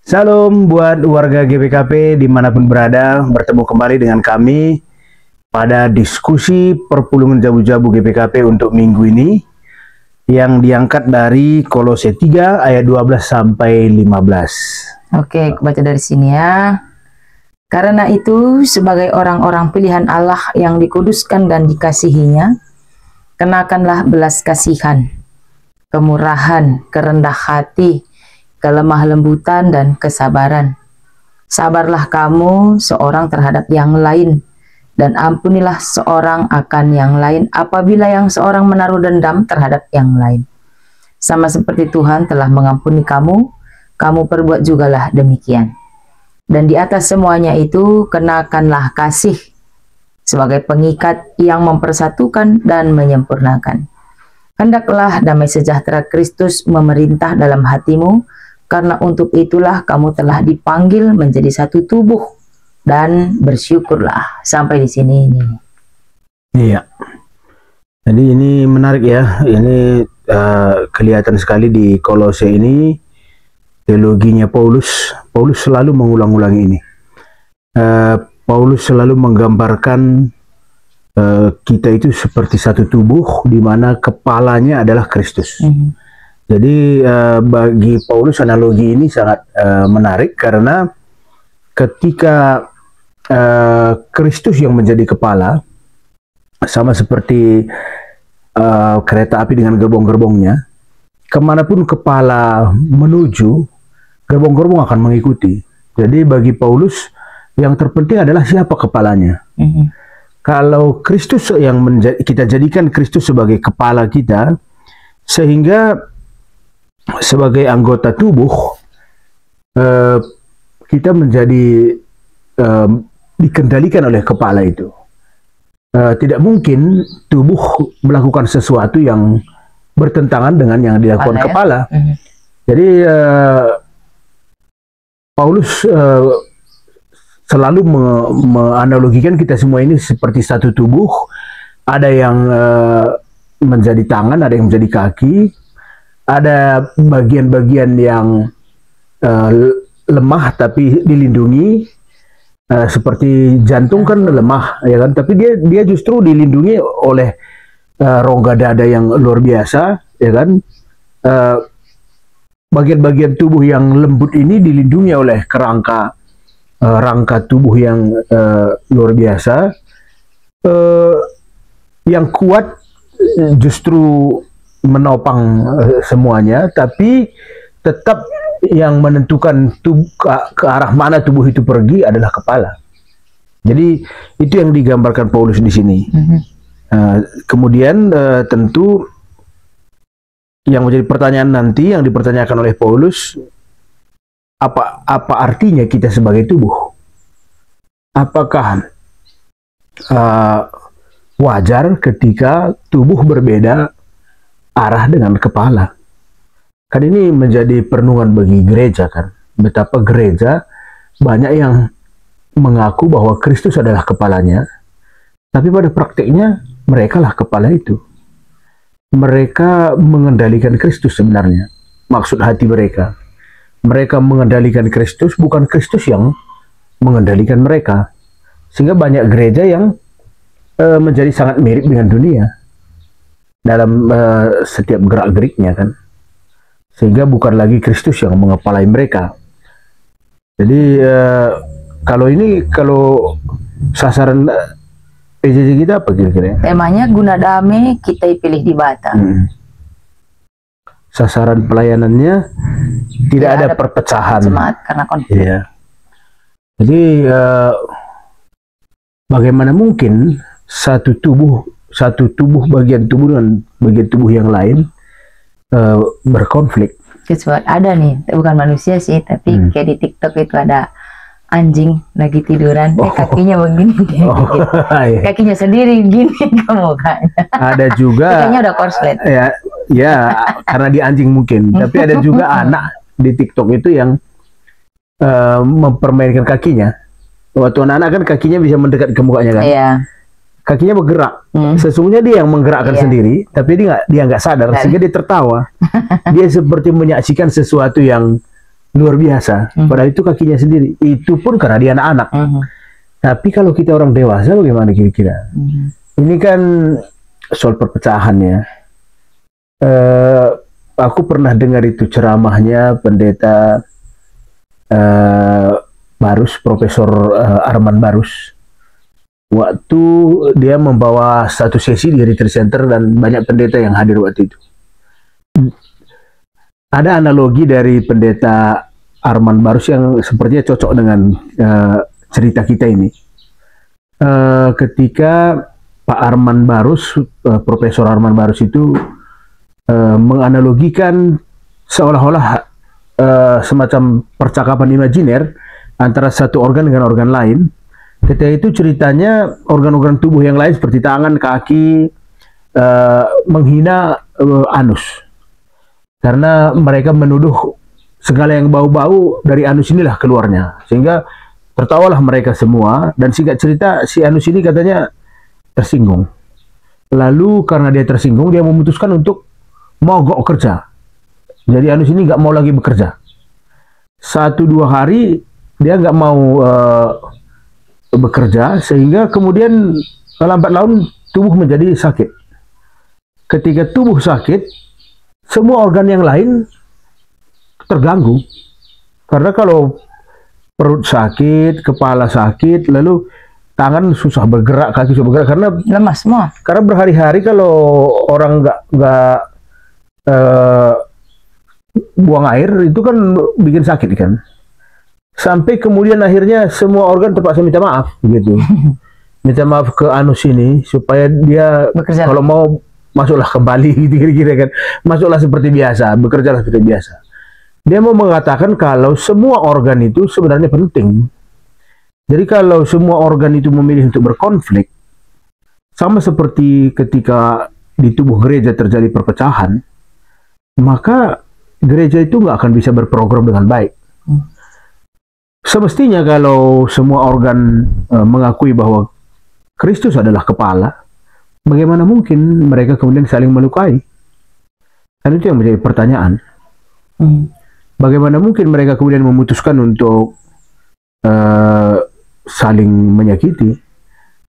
Salam buat warga GPKP dimanapun berada, bertemu kembali dengan kami pada diskusi perpulungan jabu-jabu GPKP untuk minggu ini yang diangkat dari Kolose 3 ayat 12 sampai 15. Oke, baca dari sini ya. Karena itu, sebagai orang-orang pilihan Allah yang dikuduskan dan dikasihinya, kenakanlah belas kasihan, kemurahan, kerendah hati, kelemah lembutan, dan kesabaran. Sabarlah kamu seorang terhadap yang lain, dan ampunilah seorang akan yang lain apabila yang seorang menaruh dendam terhadap yang lain. Sama seperti Tuhan telah mengampuni kamu, kamu perbuat jugalah demikian. Dan di atas semuanya itu, kenakanlah kasih sebagai pengikat yang mempersatukan dan menyempurnakan. Hendaklah damai sejahtera Kristus memerintah dalam hatimu, karena untuk itulah kamu telah dipanggil menjadi satu tubuh, dan bersyukurlah. Sampai di sini ini. Iya. Jadi ini menarik ya. Ini kelihatan sekali di Kolose ini teologinya Paulus. Paulus selalu mengulang-ulang ini. Paulus selalu menggambarkan kita itu seperti satu tubuh di mana kepalanya adalah Kristus. Jadi bagi Paulus analogi ini sangat menarik karena ketika Kristus yang menjadi kepala, sama seperti kereta api dengan gerbong-gerbongnya, kemanapun kepala menuju, gerbong-gerbong akan mengikuti. Jadi bagi Paulus yang terpenting adalah siapa kepalanya. Kalau Kristus yang kita jadikan Kristus sebagai kepala kita, sehingga sebagai anggota tubuh kita menjadi dikendalikan oleh kepala itu. Tidak mungkin tubuh melakukan sesuatu yang bertentangan dengan yang dilakukan kepala. Jadi Paulus selalu menganalogikan kita semua ini seperti satu tubuh. Ada yang menjadi tangan, ada yang menjadi kaki, ada bagian-bagian yang lemah tapi dilindungi. Seperti jantung kan lemah, ya kan? Tapi dia justru dilindungi oleh rongga dada yang luar biasa, ya kan? Bagian-bagian tubuh yang lembut ini dilindungi oleh kerangka rangka tubuh yang luar biasa. Yang kuat justru menopang semuanya, tapi tetap yang menentukan ke arah mana tubuh itu pergi adalah kepala. Jadi itu yang digambarkan Paulus di sini. Kemudian tentu yang menjadi pertanyaan nanti yang dipertanyakan oleh Paulus, apa artinya kita sebagai tubuh? Apakah wajar ketika tubuh berbeda arah dengan kepala? Kan ini menjadi perenungan bagi gereja kan. Betapa gereja banyak yang mengaku bahwa Kristus adalah kepalanya, tapi pada praktiknya mereka lah kepala itu. Mereka mengendalikan Kristus sebenarnya. Maksud hati mereka. Mereka mengendalikan Kristus, bukan Kristus yang mengendalikan mereka. Sehingga banyak gereja yang menjadi sangat mirip dengan dunia dalam setiap gerak-geriknya kan. Sehingga bukan lagi Kristus yang mengepalai mereka. Jadi kalau sasaran PJJ kita apa kira-kira? Temanya guna damai kita pilih di Batam. Sasaran pelayanannya tidak ada perpecahan. Karena konflik. Iya. Jadi bagaimana mungkin satu tubuh bagian tubuh dan bagian tubuh yang lain berkonflik? Kecuali ada nih, bukan manusia sih, tapi kayak di TikTok itu ada anjing lagi tiduran, kakinya begini deh, gitu. Kakinya sendiri gini ke mukanya. Ada juga. Kayaknya udah korslet. Ya, karena di anjing mungkin. Tapi ada juga anak di TikTok itu yang mempermainkan kakinya. Waktu anak-anak kan kakinya bisa mendekat ke mukanya kan. Iya. Kakinya bergerak. Sesungguhnya dia yang menggerakkan sendiri, tapi dia nggak sadar, sehingga dia tertawa. Dia seperti menyaksikan sesuatu yang luar biasa. Padahal itu kakinya sendiri. Itu pun karena dia anak-anak. Tapi kalau kita orang dewasa bagaimana kira-kira? Ini kan soal perpecahan ya. Aku pernah dengar itu ceramahnya pendeta Barus, Profesor Arman Barus. Waktu dia membawa satu sesi di Retreat Center dan banyak pendeta yang hadir waktu itu. Ada analogi dari pendeta Arman Barus yang sepertinya cocok dengan cerita kita ini. Ketika Pak Arman Barus, Profesor Arman Barus itu menganalogikan seolah-olah semacam percakapan imajiner antara satu organ dengan organ lain. Ketika itu ceritanya organ-organ tubuh yang lain seperti tangan, kaki menghina anus. Karena mereka menuduh segala yang bau-bau dari anus inilah keluarnya. Sehingga tertawalah mereka semua, dan singkat cerita si anus ini katanya tersinggung. Lalu karena dia tersinggung, dia memutuskan untuk mogok kerja. Jadi anus ini nggak mau lagi bekerja. 1-2 hari dia nggak mau bekerja, sehingga kemudian lambat laun tubuh menjadi sakit. Ketika tubuh sakit, semua organ yang lain terganggu. Karena kalau perut sakit, kepala sakit, lalu tangan susah bergerak, kaki susah bergerak karena lemas semua. Karena berhari-hari kalau orang nggak buang air itu kan bikin sakit kan. Sampai kemudian akhirnya semua organ terpaksa minta maaf gitu. Minta maaf ke anus ini supaya dia bekerja. Kalau mau masuklah kembali gitu kira-kira kan. Masuklah seperti biasa, bekerjalah seperti biasa. Dia mau mengatakan kalau semua organ itu sebenarnya penting. Jadi kalau semua organ itu memilih untuk berkonflik, sama seperti ketika di tubuh gereja terjadi perpecahan, maka gereja itu nggak akan bisa berprogram dengan baik. Semestinya kalau semua organ mengakui bahwa Kristus adalah kepala, bagaimana mungkin mereka kemudian saling melukai? Dan itu yang menjadi pertanyaan. Bagaimana mungkin mereka kemudian memutuskan untuk saling menyakiti?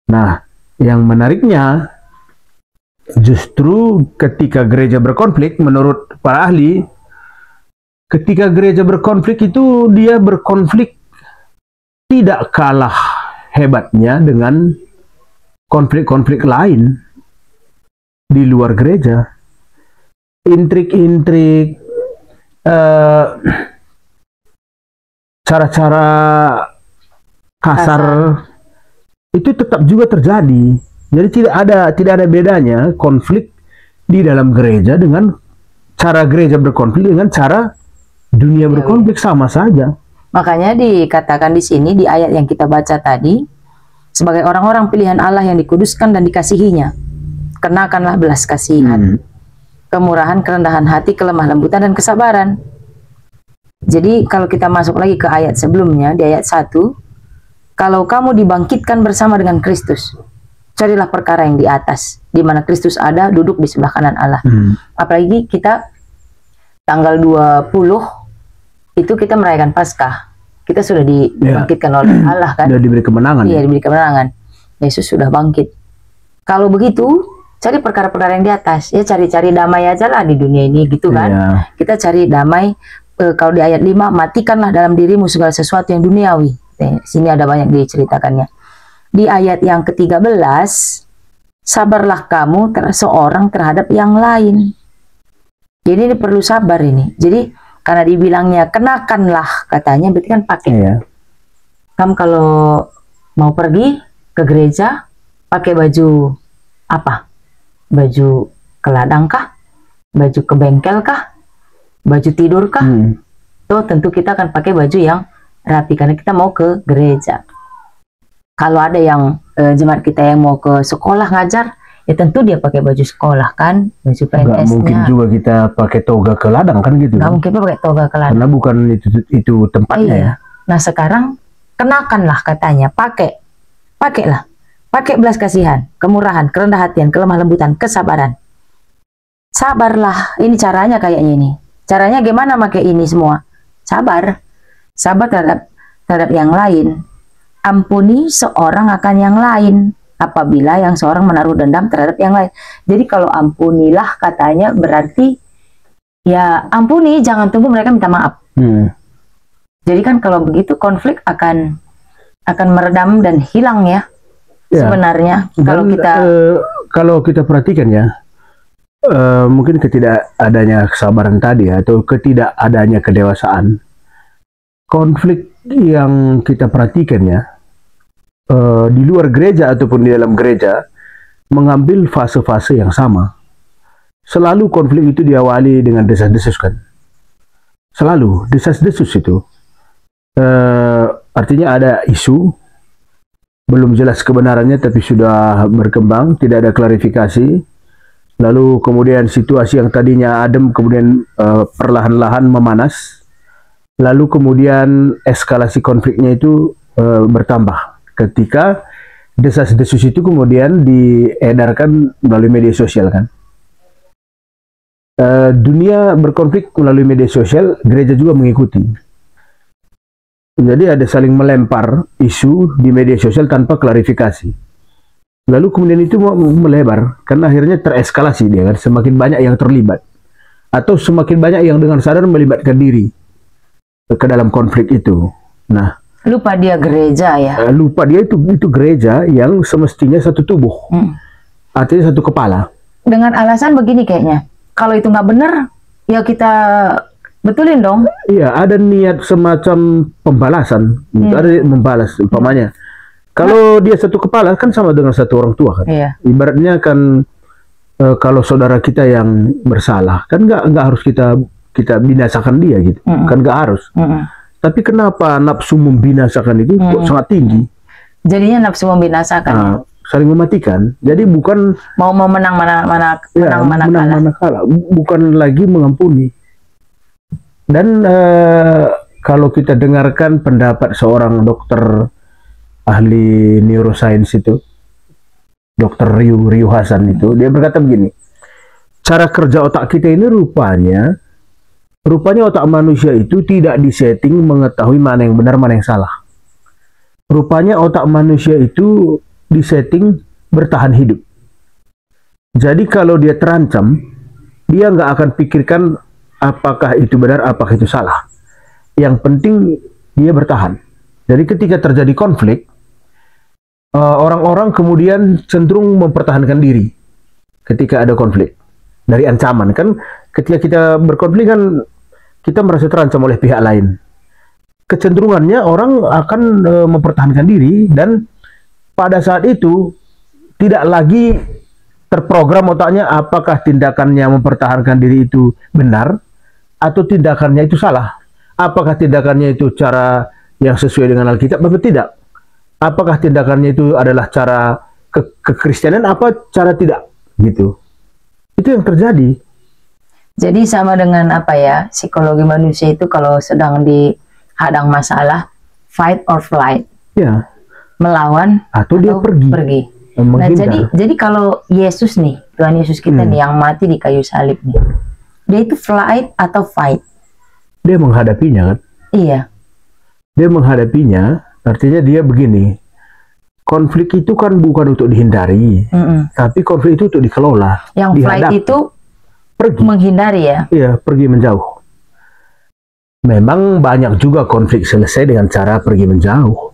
Nah, yang menariknya justru ketika gereja berkonflik, menurut para ahli, ketika gereja berkonflik itu dia berkonflik tidak kalah hebatnya dengan konflik-konflik lain di luar gereja. Intrik-intrik, cara-cara kasar itu tetap juga terjadi. Jadi tidak ada bedanya konflik di dalam gereja dengan cara gereja berkonflik dengan cara dunia berkonflik, sama saja. Makanya dikatakan di sini di ayat yang kita baca tadi, sebagai orang-orang pilihan Allah yang dikuduskan dan dikasihinya, kenakanlah belas kasihan, kemurahan, kerendahan hati, kelemah lembutan, dan kesabaran. Jadi kalau kita masuk lagi ke ayat sebelumnya, di ayat 1, kalau kamu dibangkitkan bersama dengan Kristus, carilah perkara yang di atas, di mana Kristus ada, duduk di sebelah kanan Allah. Apalagi kita tanggal 20 itu kita merayakan Paskah. Kita sudah dibangkitkan oleh Allah kan? Sudah diberi kemenangan. Iya, diberi kemenangan. Yesus sudah bangkit. Kalau begitu, cari perkara-perkara yang di atas. Ya cari-cari damai aja lah di dunia ini gitu kan. Kita cari damai. Kalau di ayat 5, matikanlah dalam dirimu segala sesuatu yang duniawi. Sini ada banyak diceritakannya. Di ayat yang ke-13, sabarlah kamu seorang terhadap yang lain. Jadi ini perlu sabar ini. Jadi karena dibilangnya kenakanlah, katanya berarti kan pakai. Kamu kalau mau pergi ke gereja pakai baju apa? Baju ke ladang kah? Baju ke bengkel kah? Baju tidur kah? Tuh tentu kita akan pakai baju yang rapi karena kita mau ke gereja. Kalau ada yang jemaat kita yang mau ke sekolah ngajar, ya tentu dia pakai baju sekolah kan, baju PNS-nya. Nggak mungkin juga kita pakai toga ke ladang kan gitu. Nggak mungkin pakai toga ke ladang. Karena bukan itu tempatnya ya. Nah sekarang kenakanlah katanya, pakailah, pakai belas kasihan, kemurahan, kerendahan hatian, kelemah lembutan, kesabaran. Sabarlah, ini caranya kayaknya ini. Caranya gimana pakai ini semua? sabar, sabar terhadap yang lain. Ampuni seorang akan yang lain apabila yang seorang menaruh dendam terhadap yang lain. Jadi kalau ampunilah katanya berarti ya ampuni, jangan tunggu mereka minta maaf. Jadi kan kalau begitu konflik akan meredam dan hilang ya, sebenarnya. Kalau kalau kita perhatikan ya, mungkin ketidakadanya kesabaran tadi atau ketidakadanya kedewasaan, konflik yang kita perhatikan ya, di luar gereja ataupun di dalam gereja mengambil fase-fase yang sama. Selalu konflik itu diawali dengan desas-desus kan. Selalu desas-desus itu. Artinya ada isu, belum jelas kebenarannya tapi sudah berkembang, tidak ada klarifikasi. Lalu kemudian situasi yang tadinya adem kemudian perlahan-lahan memanas. Lalu kemudian eskalasi konfliknya itu bertambah ketika desas-desus itu kemudian diedarkan melalui media sosial kan. Dunia berkonflik melalui media sosial, gereja juga mengikuti. Jadi ada saling melempar isu di media sosial tanpa klarifikasi. Lalu kemudian itu melebar, karena akhirnya tereskalasi dia kan, semakin banyak yang terlibat. Atau semakin banyak yang dengan sadar melibatkan diri ke dalam konflik itu. Nah, lupa dia gereja ya. Lupa dia itu gereja yang semestinya satu tubuh. Artinya satu kepala. Dengan alasan begini kayaknya, kalau itu nggak benar, ya kita betulin dong. Iya, ada niat semacam pembalasan. Ada membalas, umpamanya. Kalau dia satu kepala kan sama dengan satu orang tua kan. Iya. Ibaratnya kan kalau saudara kita yang bersalah kan nggak harus kita binasakan dia gitu. Kan nggak harus. Tapi kenapa nafsu membinasakan itu kok sangat tinggi? Jadinya nafsu membinasakan. Saling mematikan. Jadi bukan mau menang mana kalah. Bukan lagi mengampuni. Dan kalau kita dengarkan pendapat seorang dokter ahli neuroscience itu, Dr. Ryu Hasan itu, dia berkata begini, cara kerja otak kita ini rupanya otak manusia itu tidak disetting mengetahui mana yang benar, mana yang salah. Rupanya otak manusia itu disetting bertahan hidup. Jadi kalau dia terancam, dia nggak akan pikirkan apakah itu benar, apakah itu salah. Yang penting dia bertahan. Jadi ketika terjadi konflik, orang-orang kemudian cenderung mempertahankan diri ketika ada konflik. Dari ancaman kan, ketika kita berkonflik kan kita merasa terancam oleh pihak lain. Kecenderungannya orang akan mempertahankan diri, dan pada saat itu tidak lagi terprogram otaknya apakah tindakannya mempertahankan diri itu benar atau tindakannya itu salah. Apakah tindakannya itu cara yang sesuai dengan Alkitab atau tidak? Apakah tindakannya itu adalah cara kekristenan apa cara tidak gitu. Itu yang terjadi. Jadi sama dengan apa ya, psikologi manusia itu kalau sedang dihadang masalah, fight or flight. Ya. Melawan atau dia pergi. Nah, jadi kalau Yesus nih, Tuhan Yesus kita nih yang mati di kayu salib nih, dia itu flight atau fight? Dia menghadapinya kan? Iya. Dia menghadapinya, artinya dia begini, konflik itu kan bukan untuk dihindari, tapi konflik itu untuk dikelola. Yang flight itu pergi, menghindari ya? Iya, pergi menjauh. Memang banyak juga konflik selesai dengan cara pergi menjauh,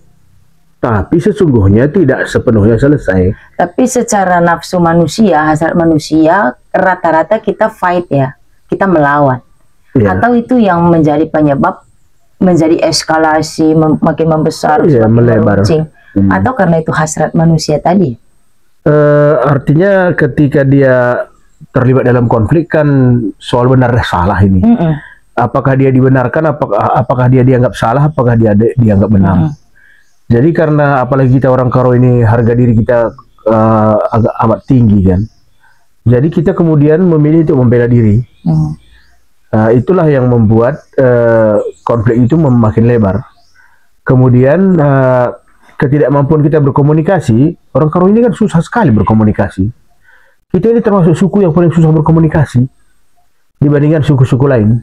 tapi sesungguhnya tidak sepenuhnya selesai. Tapi secara nafsu manusia, hasrat manusia, rata-rata kita fight ya, kita melawan. Atau itu yang menjadi penyebab menjadi eskalasi, makin membesar, melebar. Atau karena itu hasrat manusia tadi? Artinya ketika dia terlibat dalam konflik kan soal benar dan salah ini. Apakah dia dibenarkan, apakah dia dianggap salah, apakah dia dianggap benar. Jadi karena apalagi kita orang Karo ini harga diri kita agak amat tinggi kan. Jadi kita kemudian memilih untuk membela diri. Itulah yang membuat konflik itu makin lebar. Kemudian ketidakmampuan kita berkomunikasi, orang Karo ini kan susah sekali berkomunikasi. Kita ini termasuk suku yang paling susah berkomunikasi dibandingkan suku-suku lain.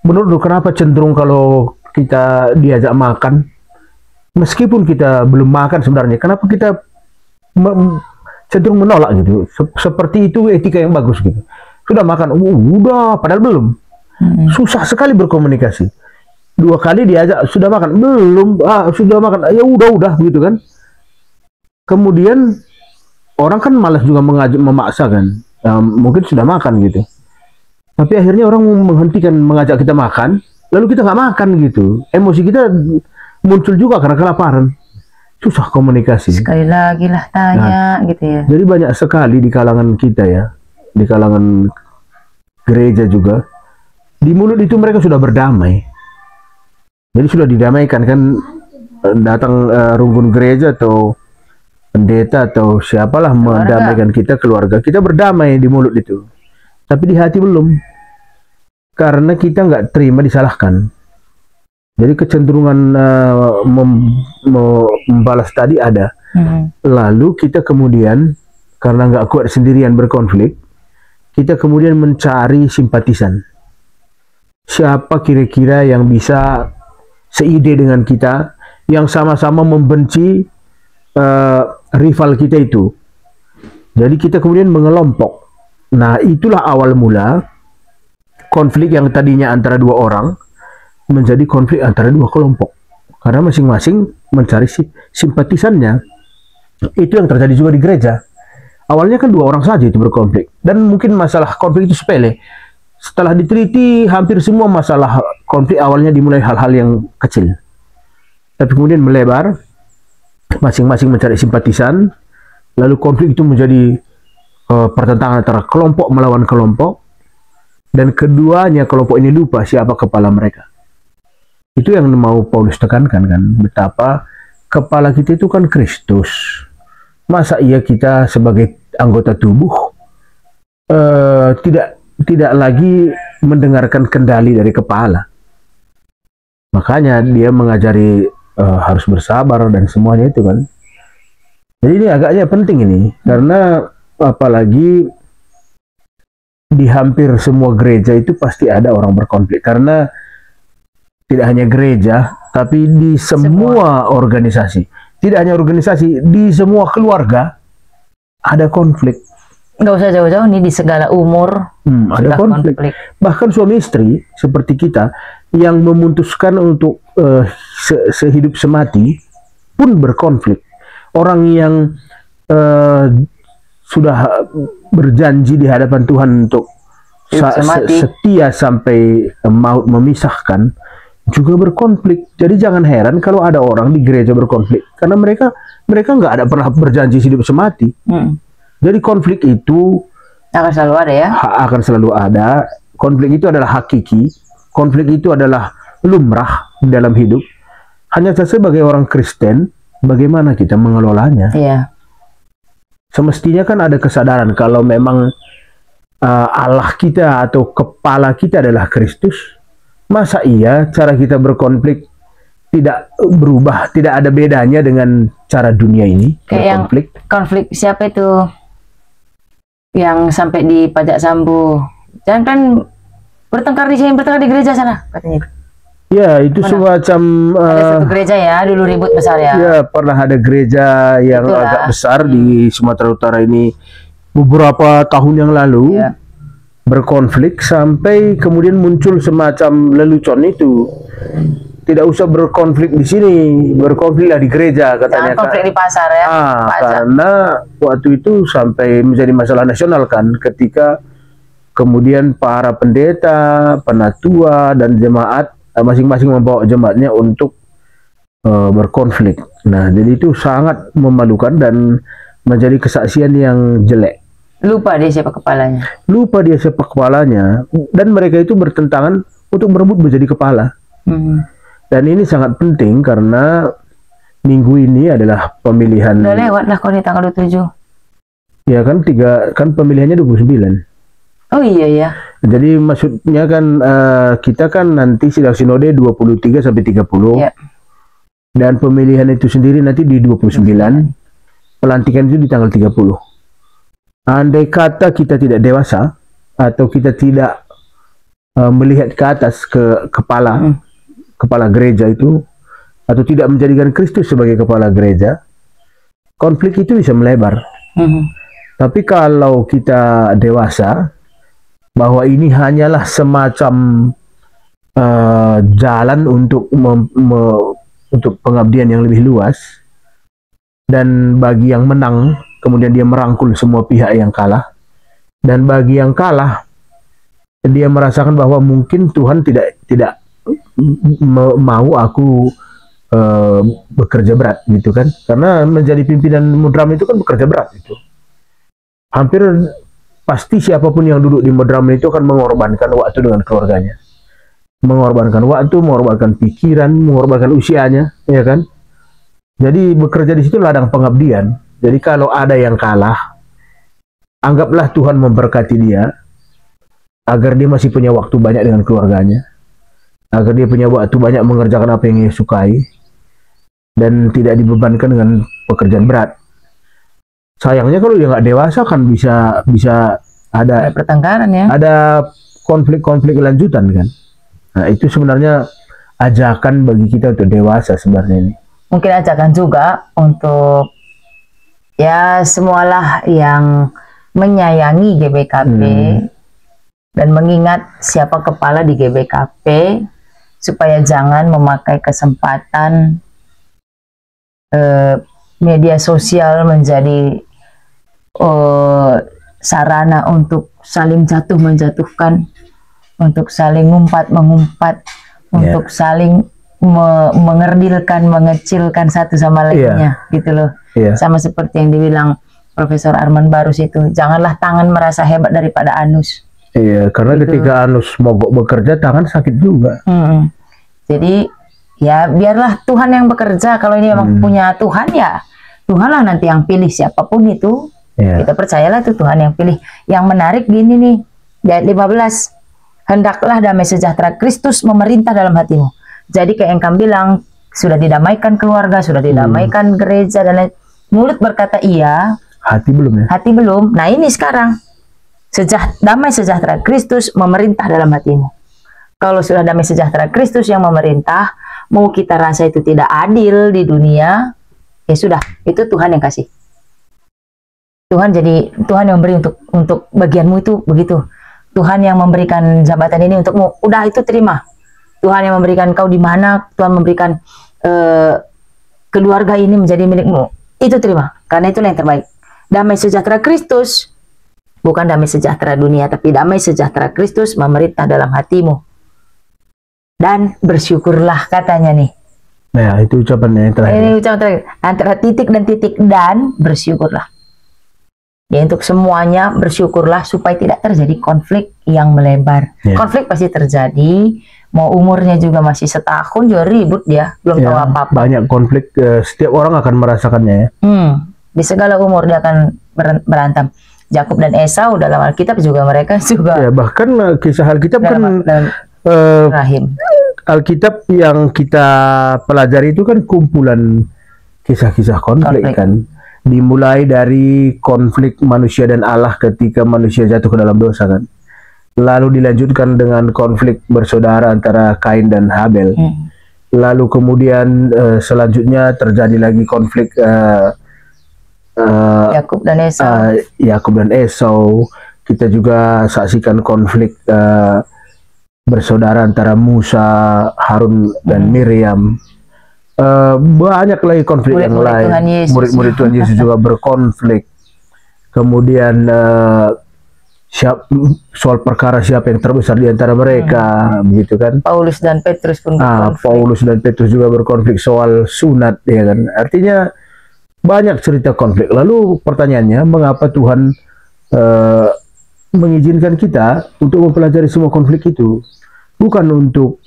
menurut lu kenapa cenderung kalau kita diajak makan, meskipun kita belum makan sebenarnya, kenapa kita cenderung menolak gitu? Seperti itu etika yang bagus gitu. Sudah makan, udah, padahal belum. Susah sekali berkomunikasi. 2 kali diajak, sudah makan, belum, sudah makan, ya udah gitu kan. Kemudian orang kan malas juga memaksa kan. Mungkin sudah makan gitu. Tapi akhirnya orang menghentikan mengajak kita makan, lalu kita nggak makan gitu. Emosi kita muncul juga karena kelaparan. Susah komunikasi. Sekali lagi lah tanya gitu ya. Jadi banyak sekali di kalangan kita ya, di kalangan gereja juga, di mulut itu mereka sudah berdamai. Jadi sudah didamaikan kan, datang rukun gereja atau pendeta atau siapalah mendamaikan kita, keluarga kita berdamai di mulut itu, tapi di hati belum, karena kita nggak terima disalahkan. Jadi kecenderungan membalas tadi ada. Lalu kita kemudian karena nggak kuat sendirian berkonflik, kita kemudian mencari simpatisan. Siapa kira-kira yang bisa seide dengan kita, yang sama-sama membenci rival kita itu. Jadi kita kemudian mengelompok. Nah, itulah awal mula konflik yang tadinya antara 2 orang menjadi konflik antara 2 kelompok. Karena masing-masing mencari simpatisannya. Itu yang terjadi juga di gereja. Awalnya kan 2 orang saja itu berkonflik. Dan mungkin masalah konflik itu sepele. Setelah diteliti, hampir semua masalah konflik awalnya dimulai hal-hal yang kecil. Tapi kemudian melebar, masing-masing mencari simpatisan, lalu konflik itu menjadi pertentangan antara kelompok melawan kelompok, dan keduanya kelompok ini lupa siapa kepala mereka. Itu yang mau Paulus tekankan kan, betapa kepala kita itu kan Kristus. Masa iya kita sebagai anggota tubuh tidak lagi mendengarkan kendali dari kepala. Makanya dia mengajari harus bersabar dan semuanya itu kan. Jadi ini agaknya penting ini, karena apalagi di hampir semua gereja itu pasti ada orang berkonflik. Karena tidak hanya gereja, tapi di semua organisasi. Tidak hanya organisasi, di semua keluarga ada konflik. Nggak usah jauh-jauh nih, di segala umur ada konflik. Bahkan suami istri seperti kita yang memutuskan untuk sehidup semati pun berkonflik. Orang yang sudah berjanji di hadapan Tuhan untuk setia sampai maut memisahkan juga berkonflik. Jadi jangan heran kalau ada orang di gereja berkonflik, karena mereka nggak ada pernah berjanji hidup semati. Jadi konflik itu akan selalu ada ya. Akan selalu ada. Konflik itu adalah hakiki. Konflik itu adalah lumrah dalam hidup. Hanya saja sebagai orang Kristen, bagaimana kita mengelolanya? Iya. Semestinya kan ada kesadaran kalau memang Allah kita atau kepala kita adalah Kristus. Masa iya cara kita berkonflik tidak berubah, tidak ada bedanya dengan cara dunia ini? Kayak berkonflik. Konflik siapa itu? Yang sampai di pajak sambu. Jangan kan bertengkar di sini, bertengkar di gereja sana katanya. Ya, itu semacam ada satu gereja ya, dulu ribut besar ya. Ya, pernah ada gereja yang agak besar di Sumatera Utara ini beberapa tahun yang lalu. Berkonflik sampai kemudian muncul semacam lelucon itu. Tidak usah berkonflik di sini, berkonfliklah di gereja katanya. Jangan konflik di pasar ya. Karena waktu itu sampai menjadi masalah nasional kan, ketika kemudian para pendeta, penatua dan jemaat masing-masing membawa jemaatnya untuk berkonflik. Nah, jadi itu sangat memalukan dan menjadi kesaksian yang jelek. Lupa dia siapa kepalanya. Lupa dia siapa kepalanya, dan mereka itu bertentangan untuk berebut menjadi kepala. Dan ini sangat penting karena minggu ini adalah pemilihan. Udah lewat lah kalau di tanggal 27. Ya kan, kan pemilihannya 29. Oh iya ya. Jadi maksudnya kan kita kan nanti sidang sinode 23 sampai 30. Ya. Dan pemilihan itu sendiri nanti di 29. Pelantikan itu di tanggal 30. Andai kata kita tidak dewasa atau kita tidak melihat ke atas, ke kepala gereja itu, atau tidak menjadikan Kristus sebagai kepala gereja, konflik itu bisa melebar. Tapi kalau kita dewasa, bahwa ini hanyalah semacam jalan untuk untuk pengabdian yang lebih luas, dan bagi yang menang kemudian dia merangkul semua pihak yang kalah, dan bagi yang kalah dia merasakan bahwa mungkin Tuhan tidak mau aku bekerja berat gitu kan, karena menjadi pimpinan Mudraman itu kan bekerja berat itu. Hampir pasti siapapun yang duduk di Mudraman itu akan mengorbankan waktu dengan keluarganya, mengorbankan waktu, mengorbankan pikiran, mengorbankan usianya, ya kan. Jadi bekerja di situ ladang pengabdian. Jadi kalau ada yang kalah, anggaplah Tuhan memberkati dia agar dia masih punya waktu banyak dengan keluarganya, agar dia punya waktu banyak mengerjakan apa yang dia sukai, dan tidak dibebankan dengan pekerjaan berat. Sayangnya kalau dia nggak dewasa kan bisa ada pertengkaran ya, ada konflik-konflik lanjutan kan. Nah itu sebenarnya ajakan bagi kita untuk dewasa sebenarnya ini. Mungkin ajakan juga untuk ya semualah yang menyayangi GBKP dan mengingat siapa kepala di GBKP, supaya jangan memakai kesempatan media sosial menjadi sarana untuk saling jatuh menjatuhkan, untuk saling mengumpat, untuk saling mengerdilkan, mengecilkan satu sama lainnya, gitu loh. Sama seperti yang dibilang Profesor Arman Barus itu, janganlah tangan merasa hebat daripada anus. Iya, karena gitu. Ketika anus mogok bekerja, tangan sakit juga. Jadi ya biarlah Tuhan yang bekerja. Kalau ini memang punya Tuhan, ya Tuhanlah nanti yang pilih siapapun itu. Kita percayalah itu Tuhan yang pilih. Yang menarik gini nih, di ayat 15, hendaklah damai sejahtera Kristus memerintah dalam hatimu. Jadi kayak yang kamu bilang, sudah didamaikan keluarga, sudah didamaikan gereja, dan lain. Mulut berkata iya, hati belum ya? Hati belum. Nah ini sekarang, damai sejahtera Kristus memerintah dalam hatimu. Kalau sudah damai sejahtera Kristus yang memerintah, mau kita rasa itu tidak adil di dunia, ya sudah, itu Tuhan yang kasih. Tuhan yang memberi untuk bagianmu itu begitu. Tuhan yang memberikan jabatan ini untukmu, udah itu terima. Tuhan yang memberikan kau di mana, Tuhan memberikan keluarga ini menjadi milikmu, itu terima, karena itulah yang terbaik. Damai sejahtera Kristus, bukan damai sejahtera dunia, tapi damai sejahtera Kristus memerintah dalam hatimu. Dan bersyukurlah katanya nih. Nah itu ucapannya yang terakhir. Ini ucapan terakhir, antara titik dan titik, dan bersyukurlah. Ya untuk semuanya bersyukurlah supaya tidak terjadi konflik yang melebar. Konflik pasti terjadi. Mau umurnya juga masih setahun juga ribut dia, belum tahu apa-apa. Banyak konflik, setiap orang akan merasakannya ya. Di segala umur dia akan berantem. Yakub dan Esau dalam Alkitab juga mereka juga. Ya, bahkan kisah Alkitab kan rahim. Alkitab yang kita pelajari itu kan kumpulan kisah-kisah konflik kan. Dimulai dari konflik manusia dan Allah ketika manusia jatuh ke dalam dosa kan. Lalu dilanjutkan dengan konflik bersaudara antara Kain dan Habel. Lalu kemudian selanjutnya terjadi lagi konflik Yakub dan Esau. Yakub dan Esau. Kita juga saksikan konflik bersaudara antara Musa, Harun dan Miriam. Banyak lagi konflik yang lain. Murid-murid Tuhan Yesus juga berkonflik. Kemudian soal perkara siapa yang terbesar di antara mereka, begitu kan? Paulus dan Petrus pun berkonflik. Paulus dan Petrus juga berkonflik soal sunat, ya kan? Artinya banyak cerita konflik. Lalu pertanyaannya, mengapa Tuhan mengizinkan kita untuk mempelajari semua konflik itu? Bukan untuk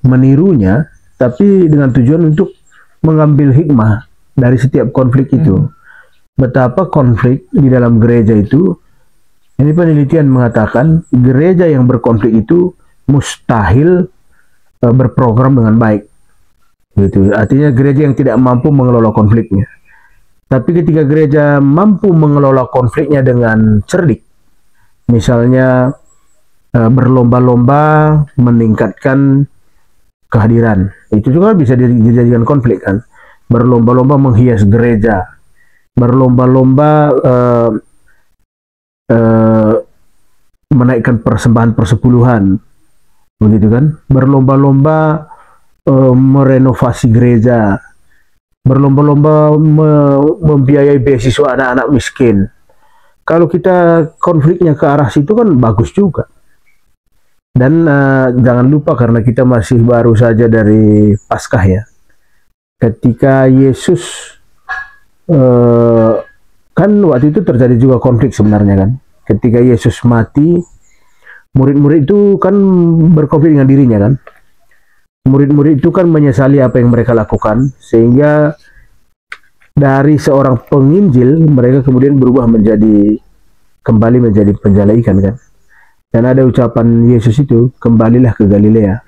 menirunya, tapi dengan tujuan untuk mengambil hikmah dari setiap konflik itu. Betapa konflik di dalam gereja itu, ini penelitian mengatakan gereja yang berkonflik itu mustahil berprogram dengan baik. Gitu. Artinya gereja yang tidak mampu mengelola konfliknya. Tapi ketika gereja mampu mengelola konfliknya dengan cerdik, misalnya berlomba-lomba meningkatkan kehadiran. Itu juga bisa dijadikan konflik kan. Berlomba-lomba menghias gereja, berlomba-lomba menaikkan persembahan persepuluhan, begitu kan? Berlomba-lomba merenovasi gereja, berlomba-lomba membiayai beasiswa anak-anak miskin. Kalau kita konfliknya ke arah situ kan bagus juga. Dan jangan lupa, karena kita masih baru saja dari Paskah ya, ketika Yesus kan waktu itu terjadi juga konflik sebenarnya kan. Ketika Yesus mati, murid-murid itu kan berkonflik dengan dirinya kan. Murid-murid itu kan menyesali apa yang mereka lakukan, sehingga dari seorang penginjil mereka kemudian berubah kembali menjadi penjala ikan kan. Dan ada ucapan Yesus itu, kembalilah ke Galilea.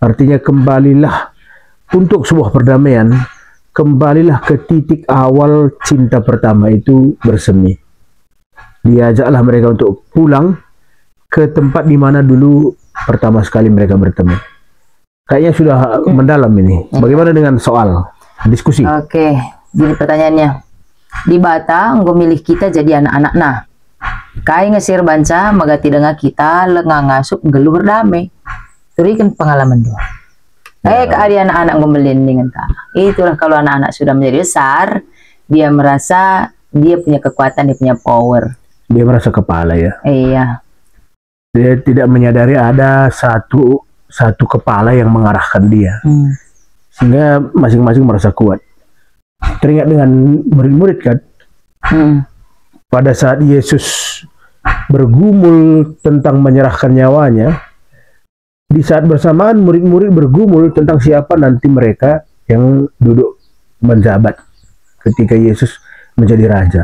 Artinya kembalilah untuk sebuah perdamaian, kembalilah ke titik awal cinta pertama itu bersemi. Diajaklah mereka untuk pulang ke tempat di mana dulu pertama sekali mereka bertemu. Kayaknya sudah mendalam ini. Bagaimana dengan soal diskusi? Oke, jadi pertanyaannya. Di bata, engkau milih kita jadi anak-anak nah. Kai ngesir banca magati dengar kita lengang ngasup geluh berdamai. Turikan pengalaman doa. Keadaan anak-anak ngomelin dengan kak. Itulah kalau anak-anak sudah menjadi besar, dia merasa dia punya kekuatan, dia punya power. Dia merasa kepala ya. Iya. Dia tidak menyadari ada satu kepala yang mengarahkan dia. Sehingga masing-masing merasa kuat. Teringat dengan murid-murid kan. Pada saat Yesus bergumul tentang menyerahkan nyawanya, di saat bersamaan murid-murid bergumul tentang siapa nanti mereka yang duduk menjabat ketika Yesus menjadi raja.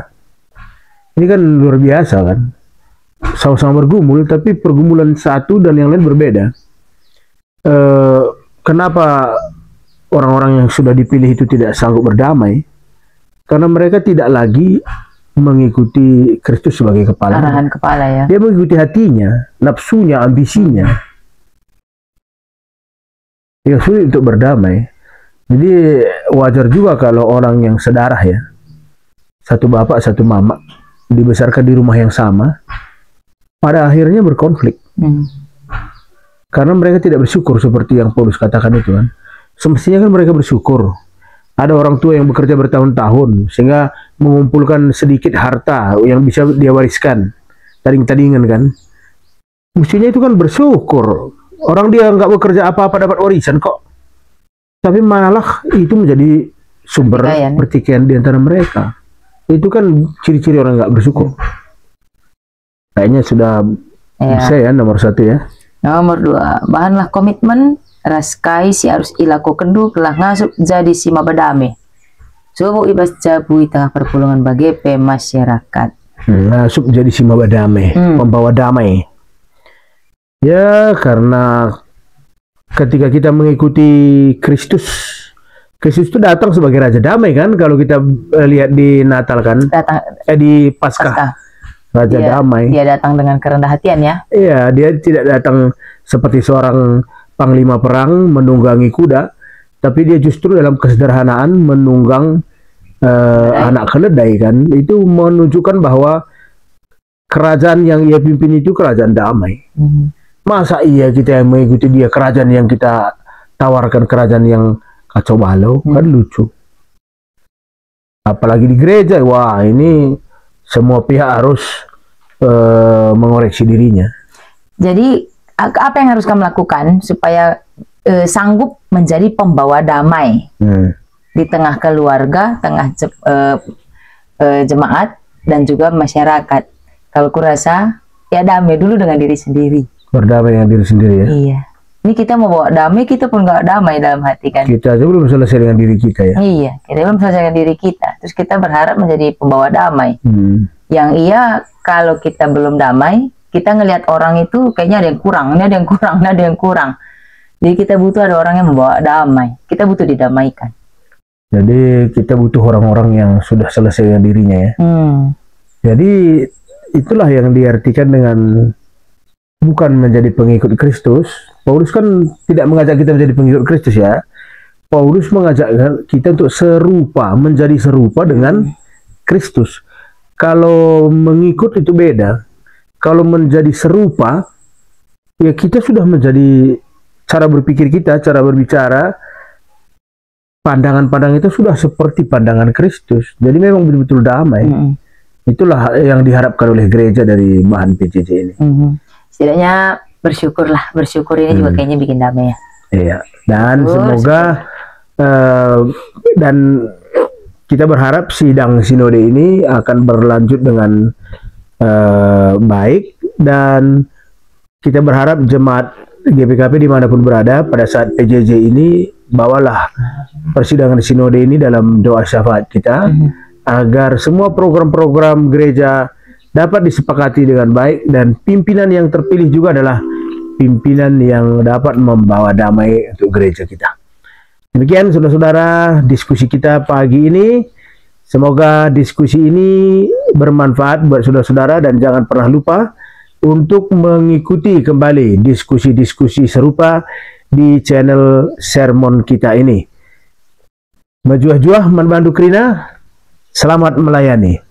Ini kan luar biasa kan. Sama-sama bergumul, tapi pergumulan satu dan yang lain berbeda. Kenapa orang-orang yang sudah dipilih itu tidak sanggup berdamai? Karena mereka tidak lagi mengikuti Kristus sebagai kepala. Arahan kepala ya. Dia mengikuti hatinya, nafsunya, ambisinya. Ya sulit untuk berdamai. Jadi wajar juga kalau orang yang sedarah ya, satu bapak, satu mama, dibesarkan di rumah yang sama, pada akhirnya berkonflik. Karena mereka tidak bersyukur seperti yang Paulus katakan itu kan. Semestinya kan mereka bersyukur. Ada orang tua yang bekerja bertahun-tahun sehingga mengumpulkan sedikit harta yang bisa dia wariskan, tading-tadingan kan. Mestinya itu kan bersyukur. Orang dia nggak bekerja apa-apa dapat warisan kok. Tapi malah itu menjadi sumber pertikaian di antara mereka. Itu kan ciri-ciri orang nggak bersyukur. Kayaknya sudah bisa ya nomor 1 ya. Nomor 2, bahanlah komitmen raskai si harus ilaku kendu telah ngasup jadi sima badame. Subuh ibas jabui tengah perpulungan bagi masyarakat. Ngasup jadi sima badame, pembawa damai. Ya, karena ketika kita mengikuti Kristus, Kristus itu datang sebagai Raja Damai kan, kalau kita lihat di Natal kan, di Paskah. Raja Damai. Dia datang dengan kerendah hatian ya. Iya, dia tidak datang seperti seorang panglima perang menunggangi kuda, tapi dia justru dalam kesederhanaan menunggang anak keledai kan. Itu menunjukkan bahwa kerajaan yang ia pimpin itu kerajaan damai. Masa iya kita yang mengikuti dia, kerajaan yang kita tawarkan kerajaan yang kacau balau, kan lucu. Apalagi di gereja, wah ini semua pihak harus mengoreksi dirinya. Jadi apa yang harus kamu lakukan supaya sanggup menjadi pembawa damai di tengah keluarga, tengah jemaat dan juga masyarakat? Kalau kurasa ya damai dulu dengan diri sendiri. Berdamai dengan diri sendiri ya. Iya. Ini kita mau bawa damai, kita pun nggak damai dalam hati kan. Kita aja belum selesai dengan diri kita ya. Iya, kita belum selesai dengan diri kita. Terus kita berharap menjadi pembawa damai. Yang iya kalau kita belum damai, kita ngelihat orang itu kayaknya ada yang kurang, ini ada yang kurang, ini ada yang kurang. Jadi kita butuh ada orang yang membawa damai. Kita butuh didamaikan. Jadi kita butuh orang-orang yang sudah selesai dengan dirinya ya. Jadi itulah yang diartikan dengan bukan menjadi pengikut Kristus. Paulus kan tidak mengajak kita menjadi pengikut Kristus ya. Paulus mengajak kita untuk serupa, menjadi serupa dengan Kristus. Kalau mengikut itu beda. Kalau menjadi serupa, ya kita sudah menjadi cara berpikir kita, cara berbicara, pandangan-pandangan itu sudah seperti pandangan Kristus. Jadi memang betul-betul damai. Itulah yang diharapkan oleh gereja dari bahan PJJ ini. Setidaknya bersyukurlah, bersyukur ini juga kayaknya bikin damai ya. Iya, dan semoga dan kita berharap sidang sinode ini akan berlanjut dengan baik, dan kita berharap jemaat GPKP dimanapun berada pada saat PJJ ini, bawalah persidangan sinode ini dalam doa syafaat kita, agar semua program-program gereja dapat disepakati dengan baik, dan pimpinan yang terpilih juga adalah pimpinan yang dapat membawa damai untuk gereja kita. Demikian saudara-saudara diskusi kita pagi ini. Semoga diskusi ini bermanfaat buat saudara-saudara, dan jangan pernah lupa untuk mengikuti kembali diskusi-diskusi serupa di channel sermon kita ini. Majuah-juah manbandu krina, selamat melayani.